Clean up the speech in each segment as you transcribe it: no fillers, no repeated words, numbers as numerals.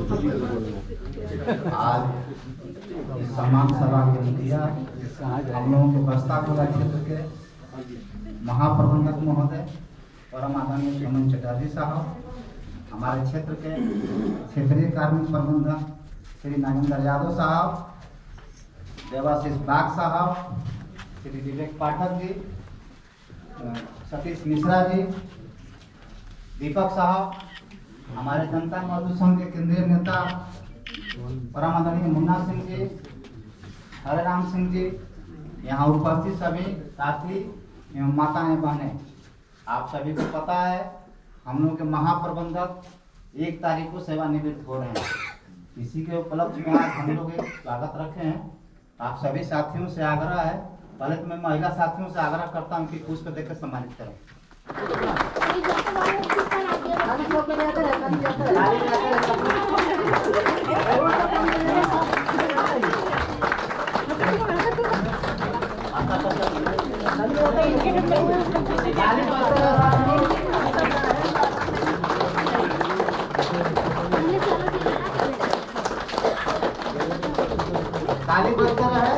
आज इस सम्मान सभा को दिया हम लोगों के बस्तापुरा क्षेत्र के महाप्रबंधक महोदय परम आदरणीय सोनम चटर्जी साहब, हमारे क्षेत्र के क्षेत्रीय कार्मिक प्रबंधक श्री नागेंद्र यादव साहब, देवाशीष बाग साहब, श्री विवेक पाठक जी, सतीश मिश्रा जी, दीपक साहब, हमारे जनता मजदूर संघ के केंद्रीय नेता परम आदरणीय मुन्ना सिंह जी, हरे राम सिंह जी, यहाँ उपस्थित सभी साथी एवं माताएं बहनें, आप सभी को पता है हम लोग के महाप्रबंधक 1 तारीख को सेवानिवृत्त हो रहे हैं। इसी के उपलक्ष्य में आज हम लोग एक स्वागत रखे हैं। आप सभी साथियों से आग्रह है, पहले तो मैं महिला साथियों से आग्रह करता हूँ कि पुष्प देकर सम्मानित करें। ताली बजता है।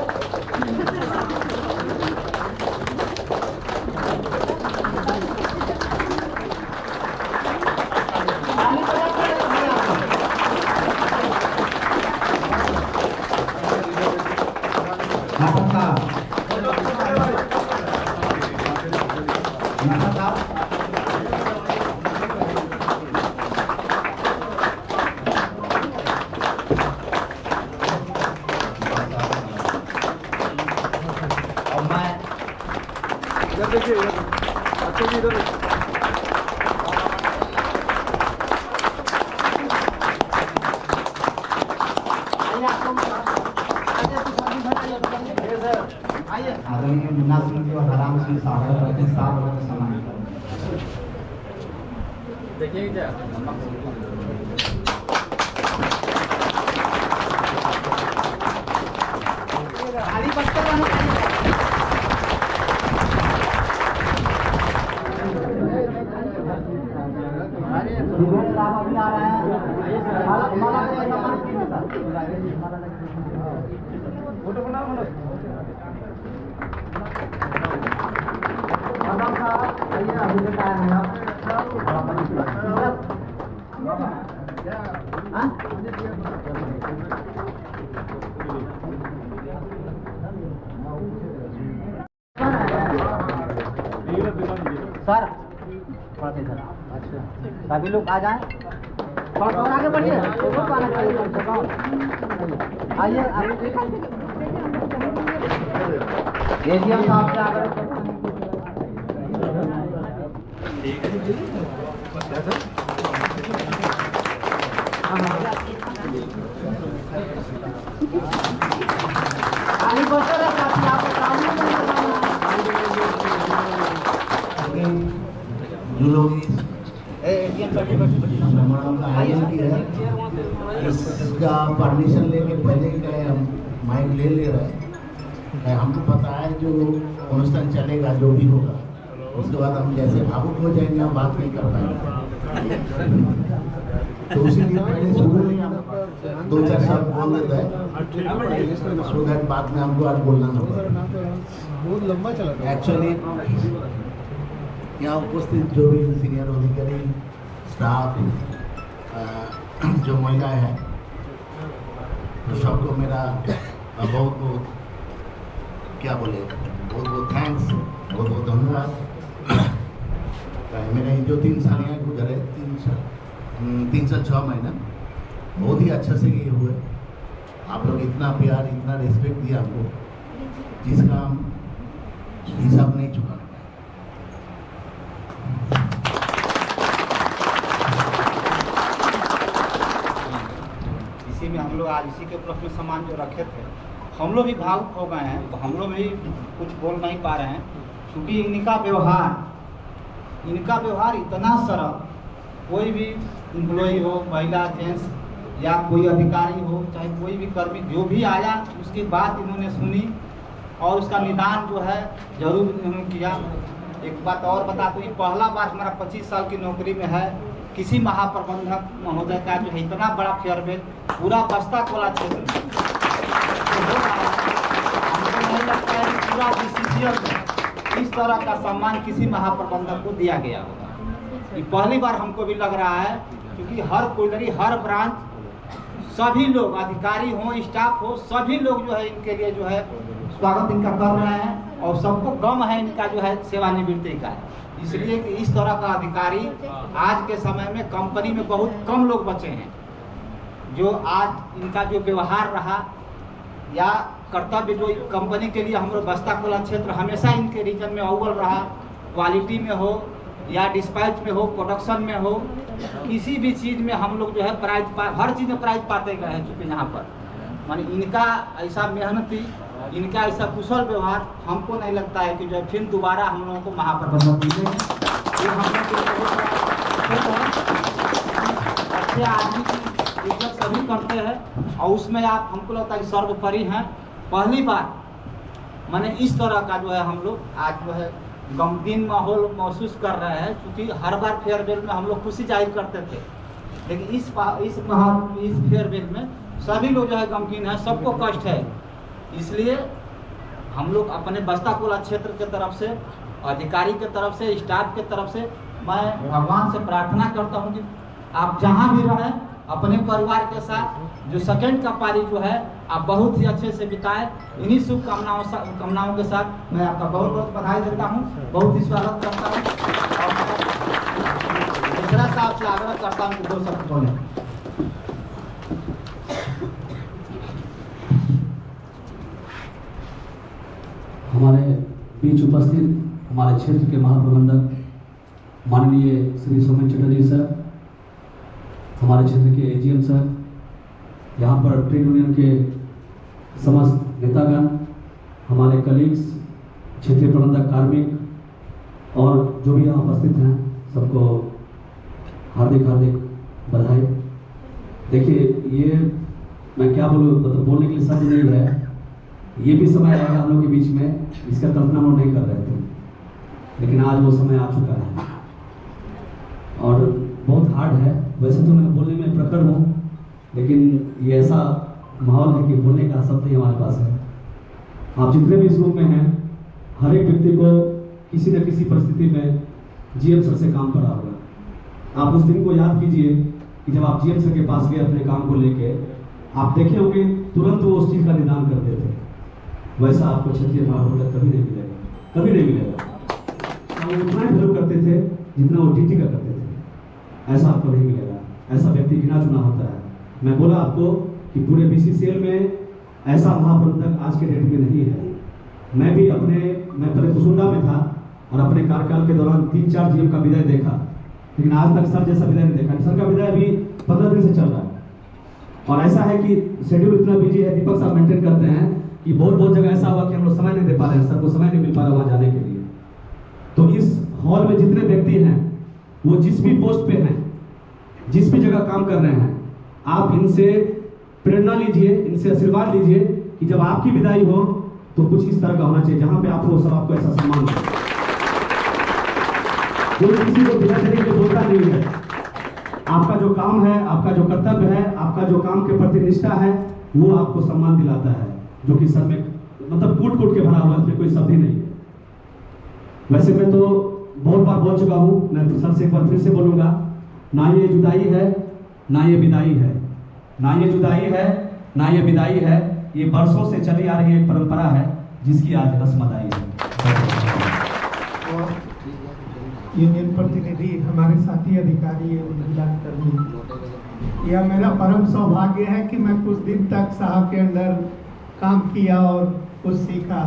आदरणीय मुन्ना सिंह जी और हराम सिंह साहब के साथ सम्मान देखिए क्या अभी आ रहे हैं। फोटो बनाओ सर, अच्छा सभी लोग आ जाएं, और आगे बढ़िए, आइए एजीएम साहब से आगे जो लोग इसका परमिशन लेके पहले का हम माइक ले रहे हैं। हमको पता है जो अनुष्ठान चलेगा जो भी होगा उसके बाद हम जैसे भावुक हो जाएंगे हम बात नहीं कर पाएंगे, तो इसीलिए पहले शुरू में हम 2-4 शब्द बोल देते हैं, सो दैट बाद में हमको आज बोलना होगा। बहुत लंबा चला एक्चुअली यहाँ उपस्थित जो भी सीनियर अधिकारी स्टाफ जो महिलाएं हैं तो सबको मेरा बहुत बहुत क्या बोले बहुत बहुत थैंक्स, बहुत बहुत धन्यवाद। मेरे जो 3 साल यहाँ गुजरे 3 साल 6 महीना बहुत ही अच्छा से ये हुए। आप लोग इतना प्यार इतना रिस्पेक्ट दिया हमको जिसका हम हिसाब नहीं चुका। इसी में हम लोग आज इसी के उपलक्ष्य में सम्मान जो रखे थे, हम लोग भी भावुक हो गए हैं, तो हम लोग भी कुछ बोल नहीं पा रहे हैं क्योंकि इनका व्यवहार इतना सरल, कोई भी एम्प्लॉई हो, महिला जेंट्स या कोई अधिकारी हो, चाहे कोई भी कर्मी जो भी आया उसकी बात इन्होंने सुनी और उसका निदान जो है जरूर इन्होंने किया। एक बात और बता दूँ, पहला बार हमारा 25 साल की नौकरी में है किसी महाप्रबंधक महोदय का जो है इतना बड़ा फेयरवेल पूरा बस्ता कोला क्षेत्र में तो हो रहा है। हमको नहीं लगता है कि पूरा BCCL में इस तरह का सम्मान किसी महाप्रबंधक को दिया गया होगा। ये पहली बार हमको भी लग रहा है, क्योंकि हर कोयलरी हर ब्रांच सभी लोग अधिकारी हों स्टाफ हो सभी लोग जो है इनके लिए जो है स्वागत इनका कर रहे हैं और सबको गम है इनका जो है सेवानिवृत्ति का है। इसलिए कि इस तरह का अधिकारी आज के समय में कंपनी में बहुत कम लोग बचे हैं जो आज इनका जो व्यवहार रहा या कर्तव्य जो कंपनी के लिए हम लोग बस्ता कोला क्षेत्र हमेशा इनके रीजन में अव्वल रहा, क्वालिटी में हो या डिस्पैच में हो प्रोडक्शन में हो किसी भी चीज़ में हम लोग जो है प्राइज हर चीज़ में प्राइज पाते गए हैं। चूँकि यहाँ पर माने इनका ऐसा मेहनती इनका ऐसा कुशल व्यवहार हमको नहीं लगता है कि जो फिर दोबारा हम लोगों को महाप्रबंधक मिलेंगे। ये हम लोग अच्छे आदमी की इज्जत सभी करते हैं और उसमें आप हमको लगता है कि सर्वोपरि हैं। पहली बार माने इस तरह का जो है हम लोग आज जो है गमगीन माहौल महसूस कर रहे हैं, क्योंकि हर बार फेयरवेल में हम लोग खुशी जाहिर करते थे, लेकिन इस फेयरवेल में सभी लोग जो है गमगीन है, सबको कष्ट है। इसलिए हम लोग अपने बस्ता कोला क्षेत्र के तरफ से अधिकारी के तरफ से स्टाफ के तरफ से मैं भगवान से प्रार्थना करता हूं कि आप जहां भी रहें अपने परिवार के साथ जो सेकंड का पारी जो है आप बहुत ही अच्छे से बिताएं। इन्हीं शुभकामनाओं के साथ मैं आपका बहुत बहुत बधाई देता हूं, बहुत ही स्वागत करता हूं और मिश्रा साहब से आग्रह करता हूं कि 2 शब्द बोलें। हमारे बीच उपस्थित हमारे क्षेत्र के महाप्रबंधक माननीय श्री सोमेन चटर्जी सर, हमारे क्षेत्र के AGM सर, यहाँ पर ट्रेड यूनियन के समस्त नेतागण, हमारे कलीग्स, क्षेत्रीय प्रबंधक कार्मिक और जो भी यहाँ उपस्थित हैं, सबको हार्दिक हार्दिक बधाई। देखिए ये मैं क्या बोलूँ, मतलब बोलने के लिए शब्द नहीं है। ये भी समय आएगा हम लोग के बीच में, इसका कल्पना हम लोग नहीं कर रहे थे, लेकिन आज वो समय आ चुका है और बहुत हार्ड है। वैसे तो मैं बोलने में प्रकट हूँ, लेकिन ये ऐसा माहौल है कि बोलने का शब्द ही हमारे पास है। आप जितने भी इस रूम में हैं, हर एक व्यक्ति को किसी न किसी परिस्थिति में GM सर से काम पड़ा होगा। आप उस दिन को याद कीजिए कि जब आप GM सर के पास गए अपने काम को लेके, आप देखे होंगे तुरंत वो उस चीज़ का निदान करते थे। वैसा आपको क्षेत्रीय महाप्रबंधक कभी नहीं मिलेगा, कभी नहीं मिलेगा। वो उतना ही हेल्प करते थे जितना वो DT का करते थे, ऐसा आपको नहीं मिलेगा। ऐसा व्यक्ति गिना चुना होता है। मैं बोला आपको कि पूरे BCCL में ऐसा महाप्रबंधक आज के डेट में नहीं है। मैं पहले कुसुंडा में था और अपने कार्यकाल के दौरान 3-4 GM का विदाई देखा, लेकिन आज तक सर जैसा विदाई नहीं देखा। सर का विदाई अभी 15 दिन से चल रहा है और ऐसा है कि शेड्यूल इतना बिजी है, दीपक साहब मेंटेन करते हैं कि बहुत जगह ऐसा हुआ कि हम लोग समय नहीं दे पा रहे हैं, सर को समय नहीं मिल पा रहा वहाँ जाने के लिए। तो इस हॉल में जितने व्यक्ति हैं वो जिस भी पोस्ट पे हैं, जिस भी जगह काम कर रहे हैं, आप इनसे प्रेरणा लीजिए, इनसे आशीर्वाद लीजिए कि जब आपकी विदाई हो तो कुछ इस तरह का होना चाहिए जहां पे आप हो सब आपको ऐसा सम्मान हो। कोई किसी को विदा देने के लिए बोलता नहीं है। आपका जो काम है, आपका जो कर्तव्य है, आपका जो काम के प्रति निष्ठा है, वो आपको सम्मान दिलाता है, जो कि सब में मतलब कूट के भरा हुआ है, इसमें कोई शब्द ही नहीं है। वैसे मैं तो बहुत बार बोल चुका हूँ, मैं सर से एक बार फिर से बोलूँगा, ना ये जुदाई है ना ये विदाई है, ना ये जुदाई है ना ये विदाई है, ये बरसों से चली आ रही एक परंपरा है जिसकी आज रस्म अदाई है। यूनियन प्रतिनिधि, हमारे साथी अधिकारी एवं महिला कर्मी, यह मेरा परम सौभाग्य है कि मैं कुछ दिन तक साहब के अंडर काम किया और कुछ सीखा।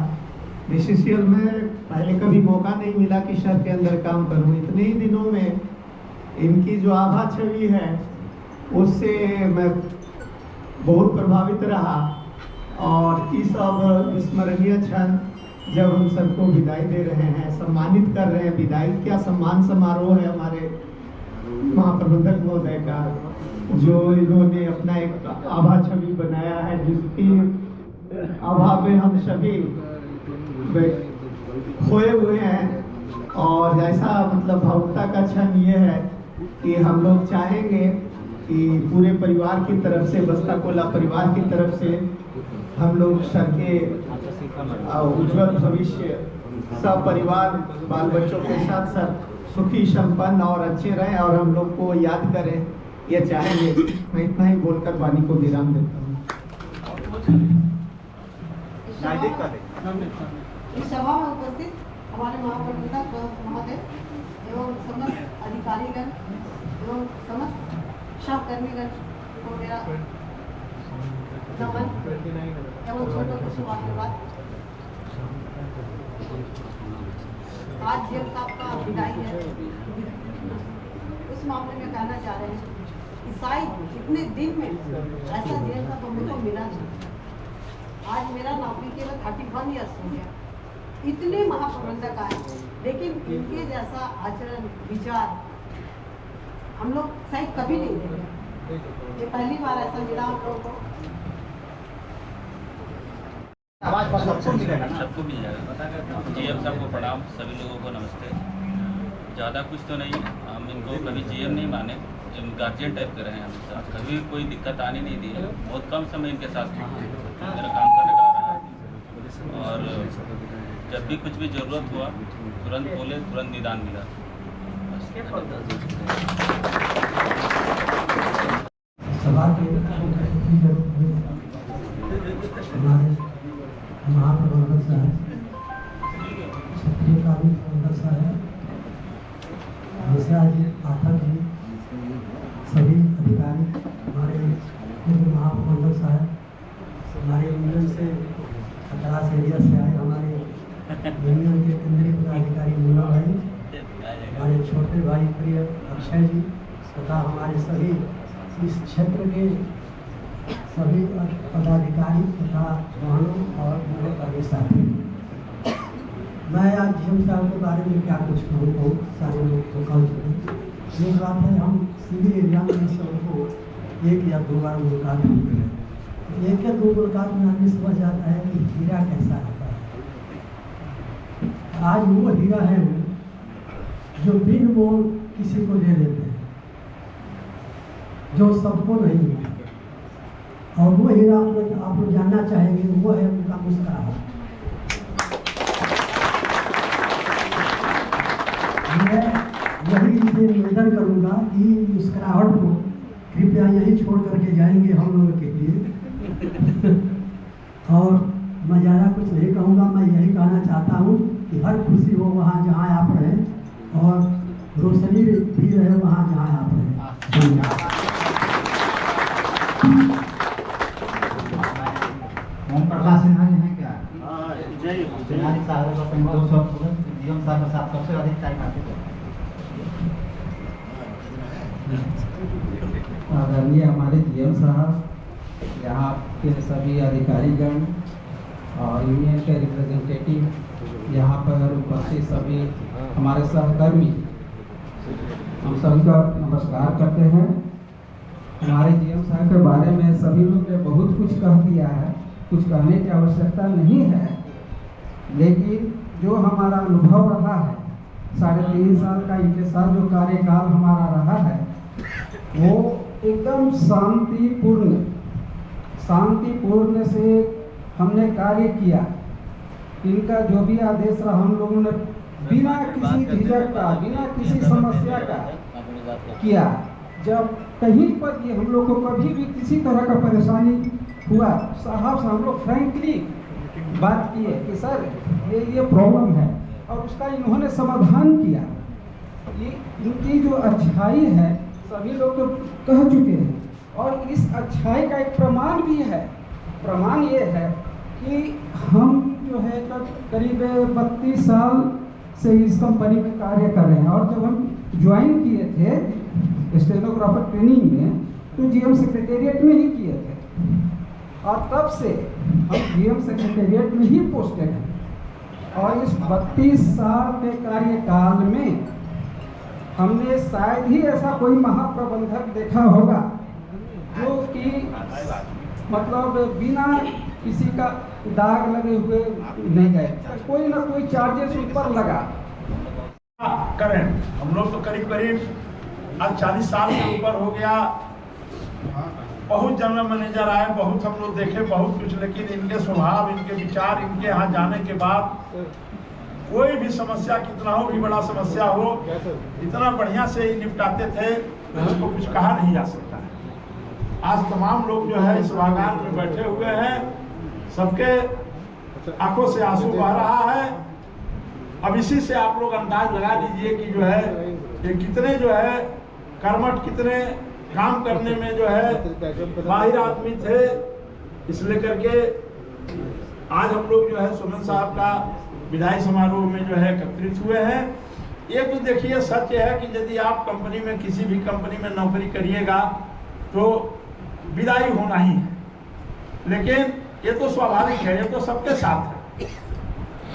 BCCL में पहले कभी मौका नहीं मिला कि सर के अंदर काम करूं। इतने ही दिनों में इनकी जो आभा छवि है उससे मैं बहुत प्रभावित रहा और इस अब स्मरणीय क्षण जब हम सबको विदाई दे रहे हैं, सम्मानित कर रहे हैं, विदाई क्या सम्मान समारोह है हमारे महाप्रबंधक महोदय का, जो इन्होंने अपना एक आभा छवि बनाया है, जिसकी अभाव में हम सभी खोए हुए हैं। और ऐसा मतलब भावुकता का क्षण ये है कि हम लोग चाहेंगे कि पूरे परिवार की तरफ से, बस्ता कोला परिवार की तरफ से हम लोग सर के उज्जवल भविष्य सब परिवार बाल बच्चों के साथ सर सुखी संपन्न और अच्छे रहें और हम लोग को याद करें, ये चाहेंगे। मैं इतना ही बोलकर वाणी को विराम देता हूँ। इस सभा में उपस्थित हमारे महाप्रबंधक महोदय एवं समस्त अधिकारीगण एवं समस्त सहकर्मीगण को मेरा नमन एवं छोटों को शुभाशीर्वाद। आज जेल साहब का विदाई है, उस मामले में कहना चाह रहे हैं कि शायद इतने दिन में ऐसा जेल का तो मुझे मिला नहीं। आज मेरा नौकरी केवल 31 ईयर्स हो गया, इतने महाप्रबंधक आए, लेकिन इनके जैसा आचरण विचार हम लोग शायद कभी नहीं देखे। ये पहली बार ऐसा मिला हम लोगों को। आवाज पर सबको मिलेगा ना? सबको मिल जाएगा। जीएम साहब को प्रणाम, सभी लोगों को नमस्ते। ज़्यादा कुछ तो नहीं, हम इनको कभी जीएम नहीं माने, गार्जियन टाइप के रहे हैं हमेशा, कभी कोई दिक्कत आने नहीं दी है। बहुत कम समय इनके साथ मेरा काम करने का रहा और जब भी कुछ भी ज़रूरत हुआ तुरंत बोले, तुरंत निदान मिला। सभा के हमारे महाप्रबंधक साहब, क्षेत्रीय कार्मिक प्रबंधक साहब, मिश्रा जी, पाठक जी, सभी अधिकारी, हमारे पूर्व महाप्रबंधक साहब, हमारे यूनियन से खतरास एरिया से आए हमारे यूनियन के केंद्रीय पदाधिकारी मुन्ना भाई, हमारे छोटे भाई प्रिय अक्षय जी तथा हमारे सभी इस क्षेत्र के सभी पदाधिकारी तथा जवानों और मेरे सभी साथी। मैं आज जीएम साहब के बारे में क्या कुछ कहूँ, बहुत सारे लोग तो कह चुके। एक बात है, हम सिविल एरिया में सबको 1 या 2 बार मुलाकात होती है। 1 या 2 मुलाकात में आदमी समझ जाता है कि हीरा कैसा होता है। आज वो हीरा है जो बिन मोल किसी को दे देते हैं, जो सबको नहीं मिलता। और वो हीरा आप लोग जानना चाहेंगे, वो है उनका मुस्कुराहट। मैं यही इसे निवेदन करूंगा कि मुस्कुराहट को कृपया यही छोड़ करके जाएंगे हम लोगों के लिए। और मैं ज़्यादा कुछ नहीं कहूँगा, मैं यही कहना चाहता हूँ कि हर खुशी हो वहाँ जहाँ आप रहें और रोशनी भी रहे वहाँ जहाँ आप रहें। ओम प्रकाश सिन्हा जी हैं क्या? सिन्हा जी साहब को अपने 200 जीएम साहब के साथ सबसे अधिक टाइम आते थे। आदरणीय हमारे जीएम साहब, यहाँ के सभी अधिकारीगण और यूनियन के रिप्रेजेंटेटिव, यहाँ पर उपस्थित सभी हमारे सहकर्मी, हम सभी का नमस्कार करते हैं। हमारे जीएम साहब के बारे में सभी लोग ने बहुत कुछ कह दिया है, कुछ कहने की आवश्यकता नहीं है, लेकिन जो हमारा अनुभव रहा है 3.5 साल का इनके साथ जो कार्यकाल हमारा रहा है, वो एकदम शांतिपूर्ण से हमने कार्य किया। इनका जो भी आदेश रहा हम लोगों ने बिना किसी झिझक का, बिना किसी समस्या का किया। जब कहीं पर भी हम लोग को कभी भी किसी तरह का परेशानी हुआ, साहब से हम लोग फ्रैंकली बात किए कि सर ये प्रॉब्लम है, और उसका इन्होंने समाधान किया। ये इनकी जो अच्छाई है सभी लोग तो कह चुके हैं, और इस अच्छाई का एक प्रमाण भी है। प्रमाण ये है कि हम जो है करीब 32 साल से इस कंपनी में कार्य कर रहे हैं, और जब हम ज्वाइन किए थे स्टेनोग्राफर ट्रेनिंग में तो जीएम सेक्रेटेरिएट में ही किए थे, और तब से हम जीएम सेक्रेटेरिएट में ही पोस्टेड हैं। और इस 32 साल के कार्यकाल में हमने शायद ही ऐसा कोई महाप्रबंधक देखा होगा जो कि मतलब बिना किसी का दाग लगे हुए नहीं गए, कोई ना कोई चार्जेस ऊपर लगा। करें हम लोग तो करीब करीब आज 40 साल से ऊपर हो गया। बहुत जनरल मैनेजर आए, बहुत हम लोग देखे, बहुत कुछ, लेकिन इनके स्वभाव, इनके विचार, इनके यहाँ जाने के बाद कोई भी समस्या, कितना हो भी बड़ा समस्या हो, इतना बढ़िया से ही निपटाते थे, उसको कुछ कहा नहीं जा सकता है। आज तमाम लोग जो है इस सभागार में बैठे हुए हैं, सबके आंखों से आंसू बह रहा है। अब इसी से आप लोग अंदाज लगा लीजिए कि जो है ये कितने जो है कर्मठ, कितने काम करने में जो है माहिर आदमी थे। इस लेकर के आज हम लोग जो है सुमन साहब का विदाई समारोह में जो है एकत्रित हुए हैं। ये तो देखिए सच है कि यदि आप कंपनी में, किसी भी कंपनी में नौकरी करिएगा तो विदाई होना ही है, लेकिन ये तो स्वाभाविक है, ये तो सबके साथ है।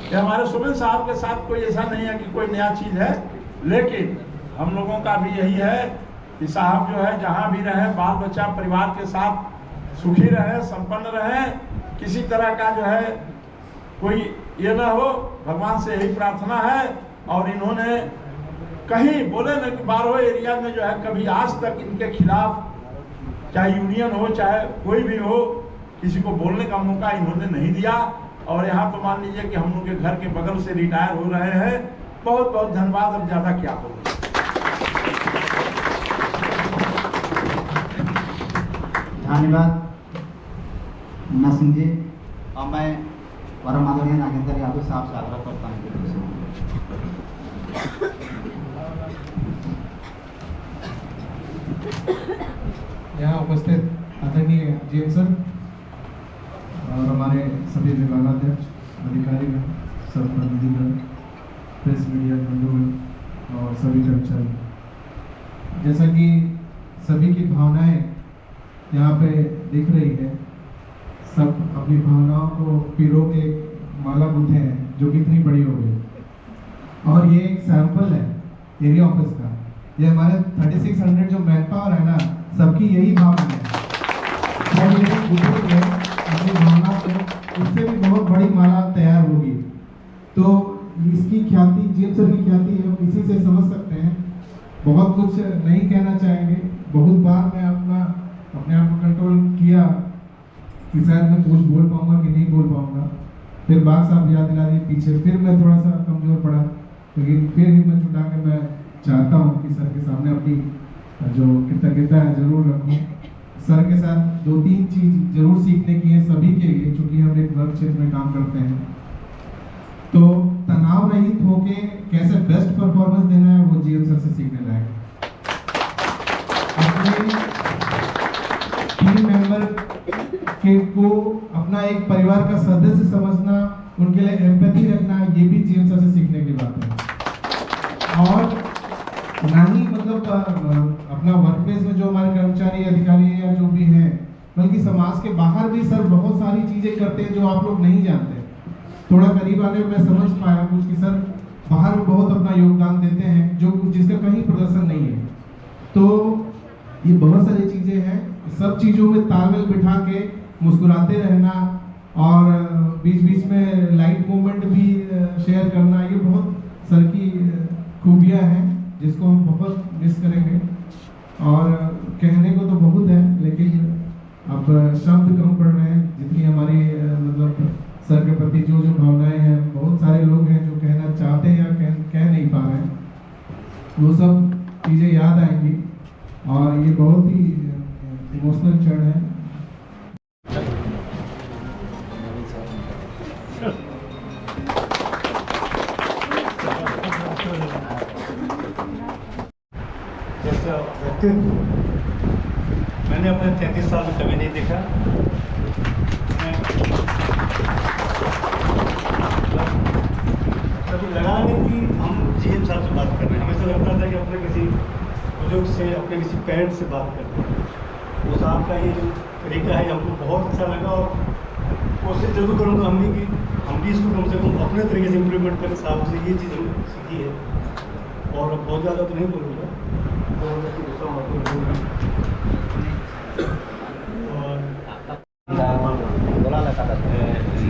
ये हमारे सुमन साहब के साथ कोई ऐसा नहीं है कि कोई नया चीज है, लेकिन हम लोगों का भी यही है कि साहब जो है जहाँ भी रहे, बाल बच्चा परिवार के साथ सुखी रहे, संपन्न रहे, किसी तरह का जो है कोई ये ना हो, भगवान से यही प्रार्थना है। और इन्होंने कहीं बोले न कि बारहो एरिया में जो है कभी आज तक इनके खिलाफ, चाहे यूनियन हो चाहे कोई भी हो, किसी को बोलने का मौका इन्होंने नहीं दिया। और यहाँ तो मान लीजिए कि हम लोग के घर के बगल से रिटायर हो रहे हैं। बहुत बहुत धन्यवाद। अब ज़्यादा क्या बोलूँ। धन्यवाद मुन्ना सिंह जी। और मैं परम आदरणीय नागेंद्र यादव साहब से आग्रह करता हूँ। यहाँ उपस्थित आदरणीय जीएम सर और हमारे सभी विभागाध्यक्ष, अधिकारीगण, सब प्रतिनिधिगण, प्रेस मीडिया बंधुगण और सभी कर्मचारी, जैसा कि सभी की भावनाएं यहाँ पे दिख रही है, सब अपनी भावनाओं को पिरो के माला गुंथे हैं, जो कि इतनी बड़ी हो गई। और ये एक सैंपल है एरिया ऑफिस का। ये हमारे 3600 जो मैन पावर है ना, सबकी यही भावना है। और ये बुजुर्ग है, अपनी भावना से इससे भी बहुत बड़ी माला तैयार होगी। तो इसकी ख्याति, जीएम सर की ख्याति हम इसी से समझ सकते हैं। बहुत कुछ नहीं कहना चाहेंगे। बहुत बार मैं अपने आप को कंट्रोल किया कि शायद मैं कुछ बोल पाऊंगा कि नहीं बोल पाऊंगा। फिर बात साहब याद दिला दी पीछे, फिर मैं थोड़ा सा कमजोर पड़ा, लेकिन फिर हिम्मत जुटा के मैं चाहता हूँ कि सर के सामने अपनी जो कृतज्ञता है जरूर रखूँ। सर के साथ 2-3 चीज जरूर सीखने की है सभी के लिए, चूंकि हम एक वर्क क्षेत्र में काम करते हैं। तो तनाव रहित होके कैसे बेस्ट परफॉर्मेंस देना है, वो जीएम सर से सीखने लायक। अपने टीम मेंबर के को अपना एक परिवार का सदस्य समझना, उनके लिए एम्पैथी रखना, ये भी जीएम सर से सीखने की बात है। और ना ही मतलब अपना वर्क प्लेस में जो हमारे कर्मचारी, अधिकारी या जो भी हैं, बल्कि समाज के बाहर भी सर बहुत सारी चीजें करते हैं जो आप लोग नहीं जानते। थोड़ा करीब आने में समझ पाया कुछ कि सर बाहर बहुत अपना योगदान देते हैं, जो जिसका कहीं प्रदर्शन नहीं है। तो ये बहुत सारी चीजें हैं। सब चीजों में तालमेल बिठा के मुस्कुराते रहना और बीच बीच में लाइट मोमेंट भी शेयर करना, ये बहुत सर की खूबियां हैं जिसको हम बहुत मिस करेंगे। और कहने को तो बहुत है, लेकिन अब शब्द कम पड़ रहे हैं। जितनी हमारी मतलब सर के प्रति जो भावनाएं हैं, बहुत सारे लोग हैं जो कहना चाहते हैं या कह नहीं पा रहे हैं, वो सब चीज़ें याद आएंगी। और ये बहुत ही इमोशनल क्षण है। जैसा व्यक्तित्व मैंने अपने 33 साल में कभी नहीं देखा। कभी लगा नहीं कि हम जीएम साहब से बात कर रहे हैं। हमें ऐसा लगता था कि अपने किसी बुजुर्ग से, अपने किसी पेरेंट से बात कर रहे हैं। वो साहब का ये जो तरीका है हमको बहुत अच्छा लगा और कोशिश जरूर करूँगा हम भी इसको कम से कम अपने तरीके से इम्प्लीमेंट करें। साहब से ये चीज़ हम सीखी है और बहुत ज़्यादा तो नहीं बोलूँगा।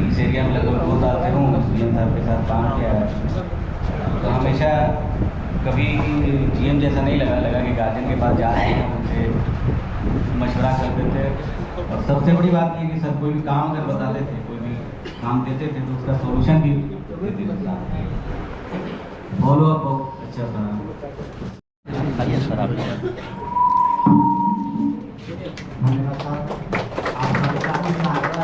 इस एरिया में लगभग 2 साल से हूँ, सीएम साहब के साथ काम किया है। तो हमेशा कभी जीएम जैसा नहीं लगा कि गार्जियन के पास जा रहे हैं, उनसे मशवरा करते थे। और सबसे बड़ी बात ये कि सर कोई भी काम अगर बताते थे, कोई भी काम देते थे तो उसका सोल्यूशन भी देते थे। फॉलो अप बहुत अच्छा था। आइए सर आप धन्यवाद सर। आप काफ़ी सहायता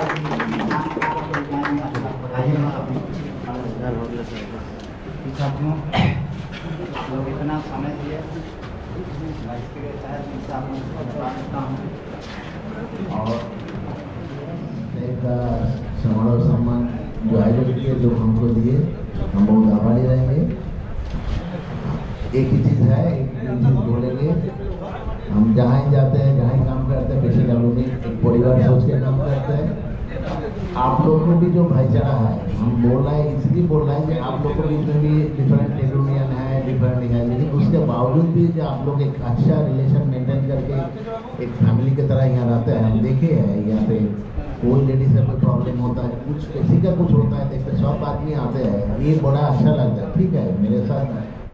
साथियों, आप लोग इतना समय दिए, मैं इसके लिए शायद मुझसे आप लोगों को बता सकता हूँ। और एक समारोह सम्मान जो आयोजन किए, जो हमको दिए, हम बहुत आभारी रहेंगे। एक ही चीज़ है, एक चीज़ बोलेंगे, हम जहाँ ही जाते हैं, जहाँ ही काम करते हैं, बेसिक हम लोग एक परिवार सोच के काम करते हैं। आप लोगों को भी जो भाईचारा है, हम बोल रहे हैं इसलिए बोल रहे हैं कि आप लोगों के बीच में भी डिफरेंट यूनियन है, डिफरेंट है, लेकिन उसके बावजूद भी जो आप लोग एक अच्छा रिलेशन मेंटेन करके एक फैमिली की तरह यहाँ रहते हैं। हम देखे हैं यहाँ पे कोई लेडीज से कोई प्रॉब्लम होता है, कुछ किसी का कुछ होता है, देखते सब आदमी आते हैं, ये बड़ा अच्छा लगता है। ठीक है, मेरे साथ